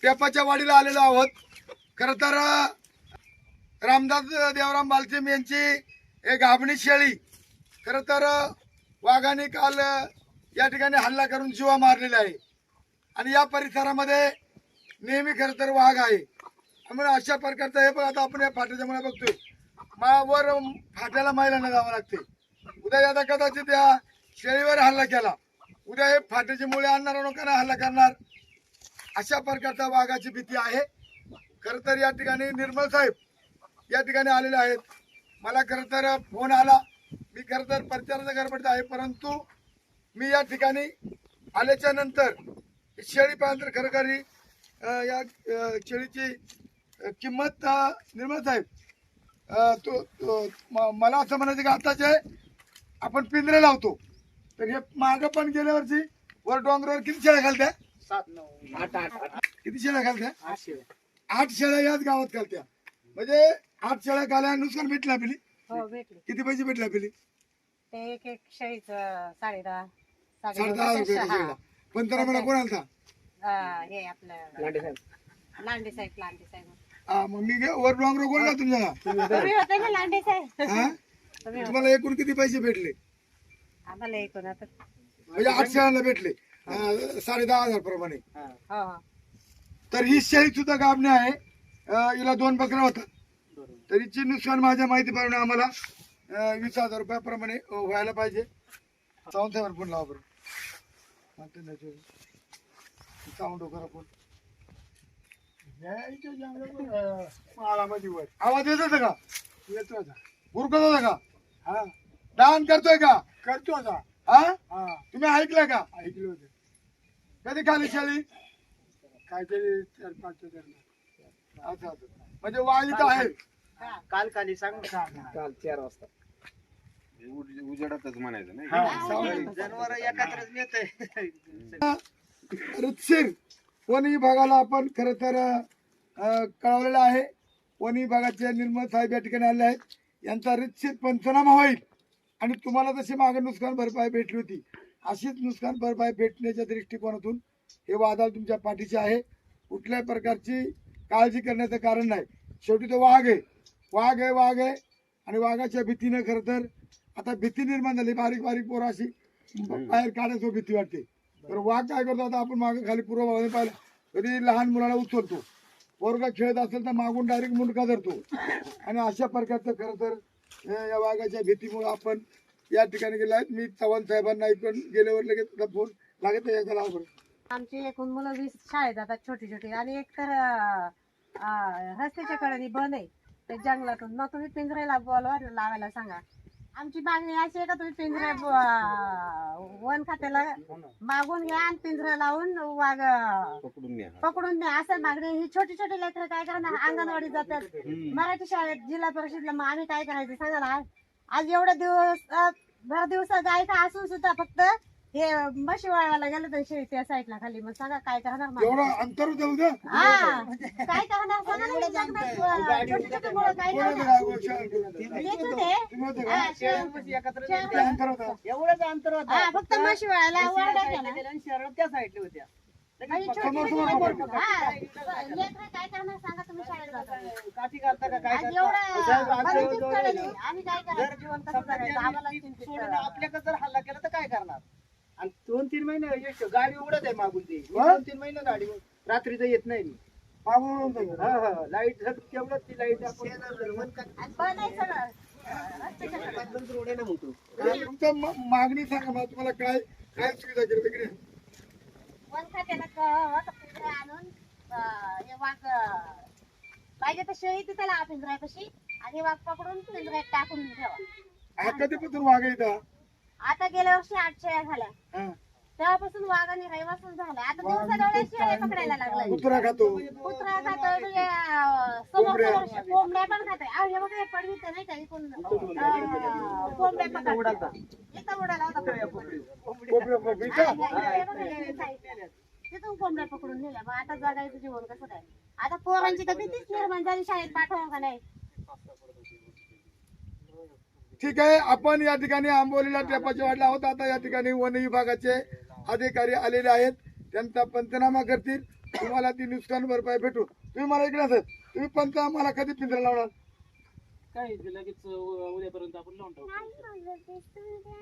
टेपाच्या वाडीला आलेलो आहोत. खर तर रामदास देवराम बालचिम यांची एक गाभणी शेळी खर तर वाघाने काल या ठिकाणी हल्ला करून जीवा मारलेला आहे आणि या परिसरामध्ये नेहमी खर तर वाघ आहे. त्यामुळे अशा प्रकारचं हे बघ आता आपण या फाट्याच्या मुळे बघतोय वर फाट्याला महिलांना जावं लागते. उद्या आता कदाचित त्या शेळीवर हल्ला केला, उद्या हे फाट्याची मुळे आणणाऱ्या लोकांना हल्ला करणार, अशा प्रकारचा वाघाची भीती आहे. खर तर या ठिकाणी निर्मल साहेब या ठिकाणी आलेले आहेत. मला खर तर फोन आला, मी खर तर प्रचाराचा गडबड आहे, परंतु मी या ठिकाणी आल्याच्या नंतर शेळी पाहून तर खरखरी या शेळीची किंमत निर्मल साहेब मला असं म्हणायचं की आताचे आपण पिंजरे लावतो तर हे मागं पण गेल्या वर्षी वर डोंगरावर किती शेळ्या घालत्या? 7, 9, 8. किती शेळ्या घालत्या? 8 शेळ्या. 8 शेळ्या याच गावात घालत्या. म्हणजे 8 शेळ्या घाल्या नुकसान भेटला आपली. हो भेटले. किती पैसे भेटले आपली? ते एक एक शेळीच 10.5 10.5 रुपये शेळीला. पण तर मला कोण आलता? हे आपलं लांडे साहेब. लांडे साहेब मग मी वर डोंगर कोण का तुमच्या? तुम्ही होते ना लांडे साहेब. हा? तुम्ही तुम्हाला एकूण किती पैसे भेटले? आम्हाला एकूण आता म्हणजे 8 शेळ्यांना भेटले 10,500 प्रमाणे. हा. हो हो तर ही शेळी सुद्धा गाभणी आहे. हिला 2 बकऱ्या होतात. बरोबर. तर हिची नुकसान माझ्या माहितीप्रमाणे आम्हाला 20,000 रुपयाप्रमाणे व्हायला पाहिजे. सावंत फोन लावा बरं. साऊंड वगैरे फोन आवाज येत होता का? येतो आता. गुरकत होता का? हा. दान करतोय का? करतो आता. हा? हा. तुम्ही ऐकलं का? ऐकलं होतं. कधी खाली शेळी? काहीतरी 4-5 अच्छा अच्छा. म्हणजे वाईट आहे. काल काली सांग काल 4 वाजता. उजेडातच म्हणायचं नाही. जनावर एकत्रच नेतंय. रितशीर वन विभागाला आपण खरं तर कळवलेलं आहे. वन विभागाचे निर्मल साहेब या ठिकाणी आले आहेत. यांचा रितशीर पंचनामा होईल आणि तुम्हाला जशी मागे नुकसान भरपाई भेटली होती अशीच नुकसान भरपाई भेटण्याच्या दृष्टिकोनातून हे वादळ तुमच्या पाठीचे आहे. कुठल्याही प्रकारची काळजी करण्याचं कारण नाही. शेवटी तो वाघ आहे आणि वाघाच्या भीतीनं खरं तर आता भीती निर्माण झाली. बारीक बारीक पोरं अशी बाहेर काढायचं भीती वाटते. तर वाघ काय करतो आता आपण मागे खाली पूर्व भागाने पाहिलं कधी लहान मुलाला उचलतो, पोरगा खेळत असेल तर मागून डायरेक्ट मुंडका धरतो आणि अशा प्रकारचं खरं तर या वाघाच्या भीतीमुळे आपण या ठिकाणी गेले आहेत. मी चव्हाण साहेबांना ऐकून गेल्यावर लगेच फोन लागत याचा लाव बरं. आमची एकूण मुलं 20 शाळेत जातात छोटी छोटी आणि एक तर रस्त्याच्या कडेने बंद आहे ते जंगलातून. मग तुम्ही पिंजऱ्याला बोलवा लावायला सांगा. आमची मागणी अशी आहे का तुम्ही पिंजऱ्या वन खात्याला मागून घ्या आणि पिंजरा लावून वाघ पकडून द्या असं मागणी. ही छोटी छोटी लेकरं काय करणार? अंगणवाडीत जातात, मराठी शाळेत, जिल्हा परिषदला. मग आम्ही काय करायचं सांगा ना. आज एवढे भर दिवस गायका असून सुद्धा फक्त हे म्हशी वळवायला गेलं तर शेळी त्या साईडला खाली. मग सांगा काय करणार? एवढं अंतर होतं उद्या हा काय करणार सांगा ना. छोटे छोटे मुलं काय करणार? येत होते. अंतर होतं. एवढंच अंतर होतं. हा फक्त म्हशी वळायला वरडायच्या ना. शहरात त्या साईडला होत्या. आणि छोटे छोटे लेकरं. हा, लेकरं काय करणार सांगा तुम्ही शाळेत जाता. काठी घालता का काय आज करता? एवढं साहेब, आमच्या परिस्थिती जवळ- कळली. आम्ही काय करायचं? जीवन कसं समजा जगायचं? आम्हाला चिंतित सोडून कळलं. आपल्याकडे जर हल्ला केला तर काय करणार? आणि 2-3 महिने यश गाडी उघडत आहे मागून ते. 2-3 महिने गाडी रात्रीचं येत नाही मी. मागून होतं का? हा लाईट तेवढं ती लाईट आपण आणि बंद आहे सगळं. रस्त्याच्या कडेने. तुमचं मागणी सांगा मला. तुम्हाला काय काय सुविधा केली तिकडे? वन खात्याला असं पिंजरा आणून हे वाघ पाहिजे तर शेळी तिथे लावा पिंजऱ्यापाशी आणि वाघ पकडून पिंजऱ्यात टाकून ठेवा. कधीपासून वाघ येतात? आता गेल्या वर्षी 8 शेळ्या झाल्या हा. तेव्हापासून वाघाने रहिवासून झालाय. आता दिवसाजवळ शेळ्या पकडायला लागलाय. कुत्रा खातो. कुत्रा खातोय म्हणजे समोर समोर कोंबड्या पण खातोय. हे बघा हे पडवीत नाही का इकडून कोंबड्या पकडतात. इथं उडाला होता तिथून कोंबड्या पकडून नेल्या. मग आता जगायचं जीवन कसं काय? आता पोरांची तर भीतीच निर्माण झाली. शाळेत पाठवा का नाही? ठीक आहे. आपण या ठिकाणी आंबोलीला टेपाच्या वाढला आहोत. आता या ठिकाणी वन विभागाचे अधिकारी आलेले आहेत. त्यांचा पंचनामा करतील. तुम्हाला ती नुकसान भरपाई भेटू. तुम्ही मला इकडे असत तुम्ही पंच मला कधी पिंजरा लावणार? काय ते लगेच उद्यापर्यंत आपण लावून टाकू.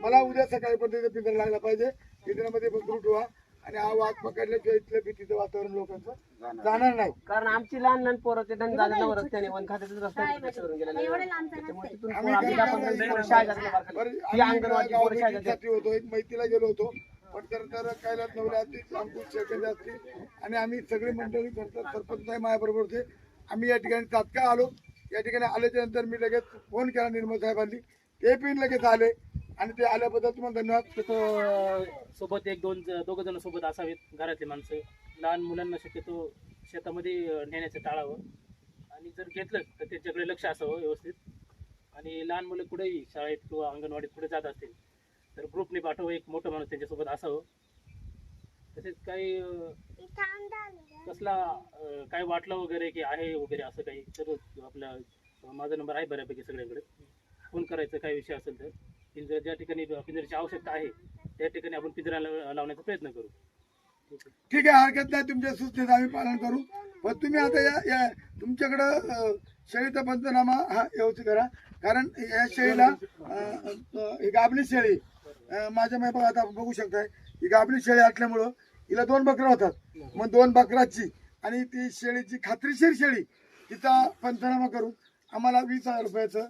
मला उद्या सकाळी पण पिंजरा लागला पाहिजे. पिंजऱ्यामध्ये बकरू ठेवा आणि हा वाघ पकडल्याशिवाय इथलं भीतीचं वातावरण लोकांचं जाणार नाही. कारण आमची लहान लहान पोरं ते दादा रस्त्याने वन खात्यातच रस्त्याने करून गेलेले. एवढं लांबचं त्यामुळे नसतंय. तिथून आम्ही पोरं- आम्ही काय 10-15 पोरं करायचं? शाळेत जायला लागले. बरं, ही आम्ही अंगणवाडी गाव पोरं शाळेत जाते. भेटीसाठी होतो, एक मैतीला गेलो होतो. पण तर कैलास नवल्या असतील, अंकुश शेळके असतील आणि आम्ही सगळी मंडळी करतात. सरपंच साहेब माझ्याबरोबर होते. आम्ही या ठिकाणी तात्काळ आलो. या ठिकाणी आल्याच्या नंतर मी लगेच फोन केला निर्मल साहेबांनी. ते पण लगेच आले आणि ते आल्याबद्दल तुम्हाला धन्यवाद. शक्यतो सोबत दोघं जण सोबत असावेत घरातले माणसं. लहान मुलांना शक्यतो शेतामध्ये नेण्याचं टाळावं आणि जर घेतलं तर त्याच्याकडे लक्ष असावं व्यवस्थित. आणि लहान मुलं कुठेही शाळेत किंवा अंगणवाडीत कुठे जात असतील तर ग्रुपने पाठवावं. एक मोठं माणूस त्यांच्यासोबत असावं. तसेच काही कसला काय वाटलं वगैरे की आहे वगैरे असं काही तर आपला माझा नंबर आहे बऱ्यापैकी सगळ्यांकडे. फोन करायचं काही विषय असेल तर. पिंजरा ज्या ठिकाणी पिंजऱ्याची आवश्यकता आहे त्या ठिकाणी आपण पिंजरा लावण्याचा प्रयत्न करू. ठीक आहे, हरकत नाही. तुमच्या सूचनेचं आम्ही पालन करू. पण तुम्ही आता या तुमच्याकडं शेळीचा पंचनामा हा व्यवस्थित करा. कारण या शेळीला ही गाभणी शेळी माझ्या माय आता बघू शकताय. ही गाभणी शेळी असल्यामुळं हिला 2 बकरं होतात. मग 2 बकराची आणि ती शेळीची खात्रीशीर शेळी तिचा पंचनामा करून आम्हाला 20,000 रुपयाचं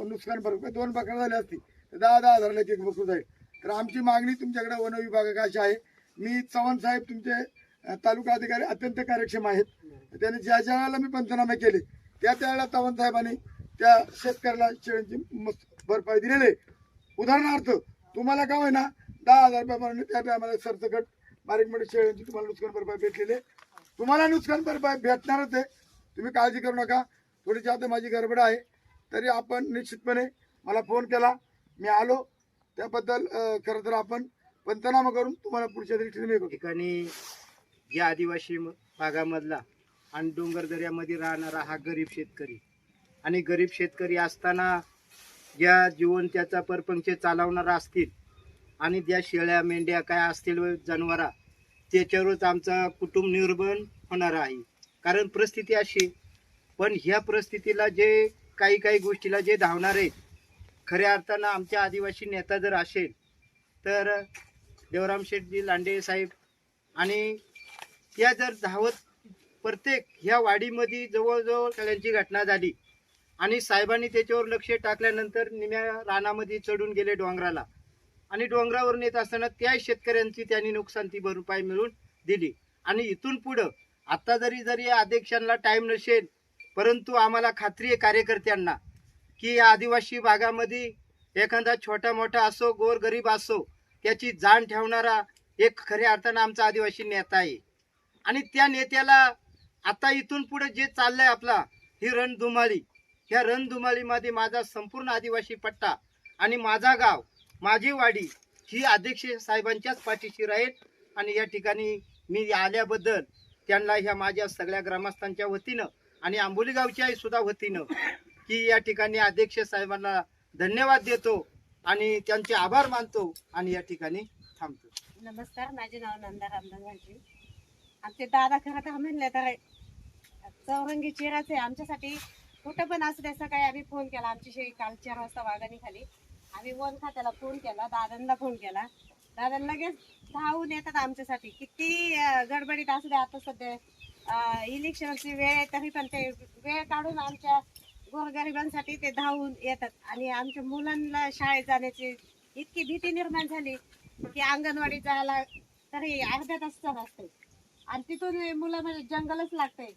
नुकसान भरपाई. 2 बकरं झाली असती तर 10,000 हजाराला एक बकरू जाईल. तर आमची मागणी तुमच्याकडे वन विभागाची आहे. मी चव्हाण साहेब तुमचे तालुका अधिकारी अत्यंत कार्यक्षम आहेत. त्याने ज्या ज्या वेळेला मी पंचनामे केले त्या त्यावेळेला चव्हाण साहेबांनी त्या शेतकऱ्याला शेळींची भरपाई दिलेली आहे. उदाहरणार्थ तुम्हाला काय होईना 10,000 रुपयाप्रमाणे त्या टायमाला सरसकट बारीक मोठी शेळींची तुम्हाला नुकसान भरपाई भेटलेली आहे. तुम्हाला नुकसान भरपाई भेटणारच आहे. तुम्ही काळजी करू नका. थोडीशी आता माझी गडबड आहे तरी आपण निश्चितपणे मला फोन केला, मी आलो. त्याबद्दल खरं तर आपण पंचनामा करून तुम्हाला पुढच्या दृष्टीने मी ठिकाणी या आदिवासी भागामधला आणि डोंगर दऱ्यामध्ये राहणारा हा गरीब शेतकरी आणि गरीब शेतकरी असताना ज्या जीवन त्याचा परपंच चालवणारा असतील आणि ज्या शेळ्या मेंढ्या काय असतील जनावरा त्याच्यावरच आमचा कुटुंब निर्भर होणार आहे. कारण परिस्थिती अशी. पण ह्या परिस्थितीला जे काही गोष्टीला जे धावणार आहेत खऱ्या अर्थानं आमच्या आदिवासी नेता जर असेल तर देवराम शेठजी लांडे साहेब आणि त्या जर धावत प्रत्येक ह्या वाडीमध्ये जवळजवळ सगळ्यांची घटना झाली आणि साहेबांनी त्याच्यावर लक्ष टाकल्यानंतर निम्या रानामध्ये चढून गेले डोंगराला आणि डोंगरावर नेत असताना त्या शेतकऱ्यांची त्यांनी नुकसानची भरपाई मिळवून दिली. आणि इथून पुढं आता जरी अध्यक्षांना टाईम नसेल परंतु आम्हाला खात्री आहे कार्यकर्त्यांना की या आदिवासी भागामध्ये एखादा छोटा मोठा असो गोरगरीब असो त्याची जाण ठेवणारा एक खऱ्या अर्थानं आमचा आदिवासी नेता आहे. आणि त्या नेत्याला आता इथून पुढे जे चाललंय आपला ही रणधुमाळी, ह्या रणधुमाळीमध्ये माझा संपूर्ण आदिवासी पट्टा आणि माझा गाव माझी वाडी ही अध्यक्ष साहेबांच्याच पाठीशी राहील. आणि या ठिकाणी मी आल्याबद्दल त्यांना ह्या माझ्या सगळ्या ग्रामस्थांच्या वतीनं आणि आंबोली गावच्या सुद्धा वतीनं की या ठिकाणी अध्यक्ष साहेबांना धन्यवाद देतो आणि त्यांचे आभार मानतो आणि या ठिकाणी थांबतो. नमस्कार, माझे नाव नंदा रामदास घाटगे. आमचे दादा खरं तर म्हणले तर चौरंगी चिराच आहे आमच्यासाठी. कुठं पण असू द्या सकाळी आम्ही फोन केला. आमची शेळी काल 4 वाजता वाघानी खाली. आम्ही वन खात्याला फोन केला, दादांना फोन केला. दादा लगेच धावून येतात आमच्यासाठी. किती गडबडीत असू द्या. आता सध्या इलेक्शनची वेळ आहे तरी पण ते वेळ काढून आमच्या गोरगरिबांसाठी ते धावून येतात. आणि आमच्या मुलांना शाळेत जाण्याची इतकी भीती निर्माण झाली की अंगणवाडीत जायला तरी अर्ध्या तासाचा असते आणि तिथून मुलं म्हणजे जंगलच लागतंय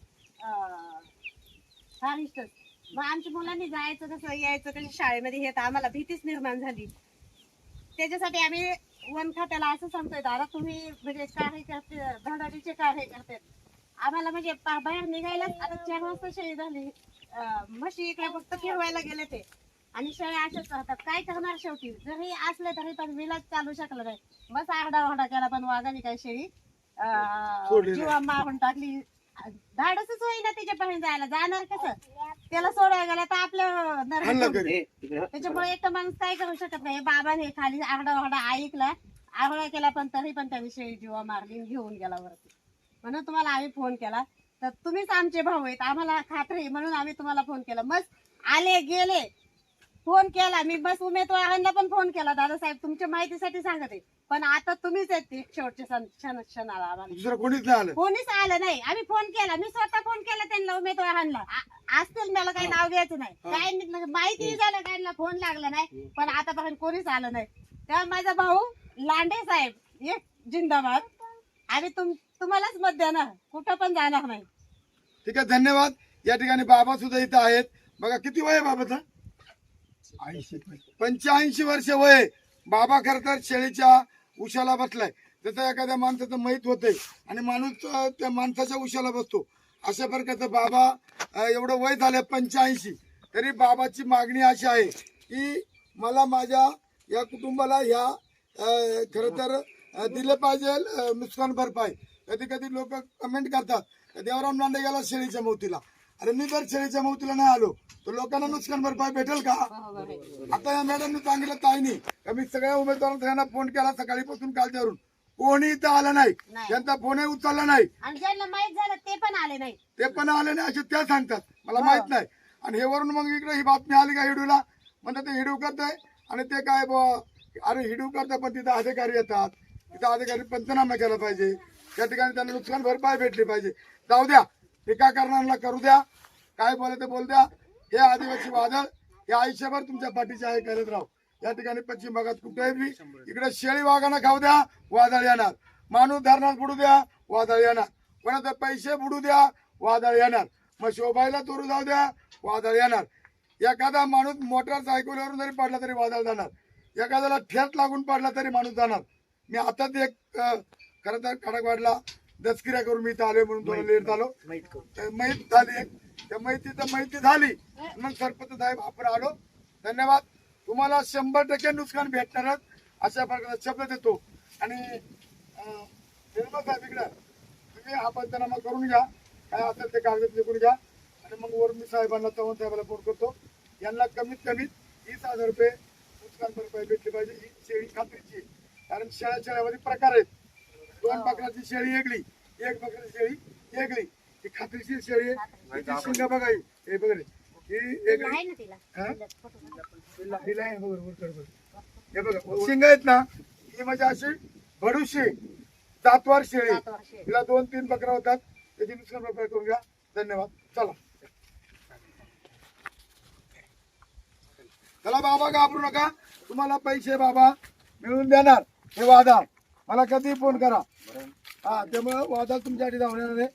फॉरेस्टच. मग आमच्या मुलांनी जायचं कसं यायचं कसं शाळेमध्ये हे तर आम्हाला भीतीच निर्माण झाली. त्याच्यासाठी आम्ही वन खात्याला असं सांगतोय दादा तुम्ही म्हणजे कार्यकर्ते धडाडीचे कार्य करतात आम्हाला म्हणजे बाहेर निघायलाच. आता 4 वाजता शेळी झाली. म्हशी इकडे फक्त फिरवायला गेले ते आणि शेळ्या अशाच राहतात. काय करणार शेवटी जरी असले तरी पण विलाज चालू शकलं नाही. बस आरडाओरडा केला पण वाघाने काही शेळी जीवा मारून टाकली. धाडसच होईना त्याच्यापर्यंत जायला. जाणार कसं त्याला सोडायला गेला तर आपलं नरक. त्याच्यामुळे एक तर माणूस काय करू शकत नाही. बाबाने खाली आरडाओरडा ऐकला, आरडा केला पण तरी पण त्याने शेळी जीवा मारली घेऊन गेला वरती. म्हणून तुम्हाला आम्ही फोन केला. तर तुम्हीच आमचे भाऊ आहेत, आम्हाला खात्री आहे, म्हणून आम्ही तुम्हाला फोन केला. मस्त आले गेले, फोन केला मी, बस उमेदवारांना पण फोन केला. दादासाहेब तुमच्या माहितीसाठी सांगत आहे, पण आता तुम्हीच आहेत ते शेवटचे क्षणाला. आम्हाला दुसरं कोणीच नाही आलं. कोणीच आलं नाही. आम्ही फोन केला, मी स्वतः फोन केला त्यांना, उमेदवारांना. असतील मला काही नाव घ्यायचं नाही, काय माहिती झालं, त्यांना फोन लागला नाही, पण आतापर्यंत कोणीच आलं नाही. तेव्हा माझा भाऊ लांडे साहेब एक जिंदाबाद. आम्ही तुम्हालाच मत देणार, कुठं पण जाणार नाही. ठीक आहे, धन्यवाद. या ठिकाणी बाबा सुद्धा इथं आहेत. बघा किती वय आहे बाबाचं? 85 वर्ष वय आहे. बाबा खर तर शेळीच्या उशाला बसलाय. जसं एखाद्या माणसाचं माहीत होतंय आणि माणूस त्या माणसाच्या उशाला बसतो, अशा प्रकारचं बाबा एवढं वय झालं 85, तरी बाबाची मागणी अशी आहे की मला माझ्या या कुटुंबाला ह्या खरं तर दिले पाहिजे नुकसान भरपाई. कधी कधी लोक कमेंट करतात देवराम लांडे गेला शेळीच्या मौतीला. अरे मी जर शेळीच्या मौतीला नाही आलो तर लोकांना नुकसान भरपाई भेटेल का? आता या मॅडमने सांगितलं ताईनी का मी सगळ्या उमेदवारांना फोन केला सकाळीपासून कालच्यावरून, कोणी इथं आलं नाही, त्यांचा फोनही उचलला नाही, आणि ज्यांना माहित झालं ते पण आले नाही. ते पण आले नाही असे त्या सांगतात, मला माहित नाही. आणि हे वरून मग इकडे ही बातमी आली का हिडूला, म्हणतात ते हिडू करताय आणि ते काय अरे हिडू करताय, पण तिथं अधिकारी येतात, तिथं अधिकारी पंचनामा केला पाहिजे, त्या ठिकाणी त्यांना नुकसान भरपाई भेटली पाहिजे. जाऊ द्या, टीका करणाऱ्यांना करू द्या, काय बोलायचं बोल द्या. हे आदिवासी वादळ हे आयुष्यभर तुमच्या पाठीचे आहे, करत राहू. या ठिकाणी पश्चिम भागात कुठेही बी इकडे शेळी वाघांना खाऊ द्या, वादळ येणार. माणूस धरणात बुडू द्या, वादळ येणार. कोणाचे पैसे बुडू द्या, वादळ येणार. मग शोभायला तोरू जाऊ द्या, वादळ येणार. एखादा माणूस मोटरसायकलवरून जरी पडला तरी वादळ जाणार. एखाद्याला ठेच लागून पडला तरी माणूस जाणार. मी आताच एक खरं तर खडकवाडला दसकिऱ्या करून मी इथं आलोय म्हणून थोडं लेट झालो. माहित झाली, त्या माहिती झाली, मग सरपंच साहेब आपण आलो. धन्यवाद. तुम्हाला 100% नुकसान भेटणारच अशा प्रकारचा शब्द देतो. आणि साहेब इकडे तुम्ही हा पंचनामा करून घ्या, काय असेल ते कागद लिहून घ्या. आणि मग वर मी साहेबांना चव्हाण साहेबांना फोन करतो. यांना कमीत कमी 30,000 रुपये नुकसान भरपाई भेटली पाहिजे. ही शेळी खात्रीची, कारण शेळ्यामध्ये प्रकार आहेत. 2 बकराची शेळी वेगळी, 1 बकराची शेळी वेगळी. ही खात्रीशीर शेळी आहे. शिंगा बघा, हे बघा ही वेगळी. हे बघा शिंग आहेत ना, ही म्हणजे अशी भडूशी जातवार शेळी. तिला 2-3 बकरा होतात, त्याची नुकसान भरपाई करून घ्या. धन्यवाद. चला चला बाबा, घाबरू नका, तुम्हाला पैसे बाबा मिळून देणार. हे वादा मला कधी फोन करा. हा, त्यामुळे वादा तुमच्यासाठी धावणार आहे.